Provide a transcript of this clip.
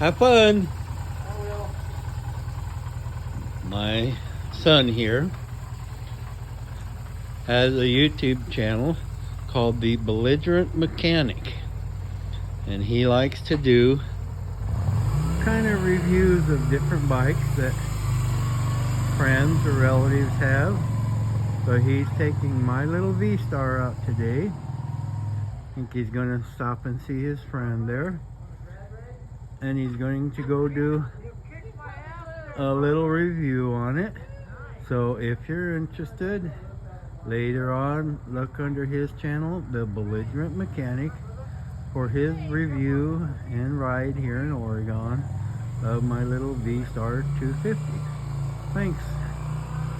Have fun. My son here has a YouTube channel called the Belligerent Mechanic, and he likes to do kind of reviews of different bikes that friends or relatives have. So he's taking my little V-Star out today. I think he's gonna stop and see his friend there, and he's going to go do a little review on it. So if you're interested, later on look under his channel, the Belligerent Mechanic, for his review and ride here in Oregon of my little V-Star 250. Thanks.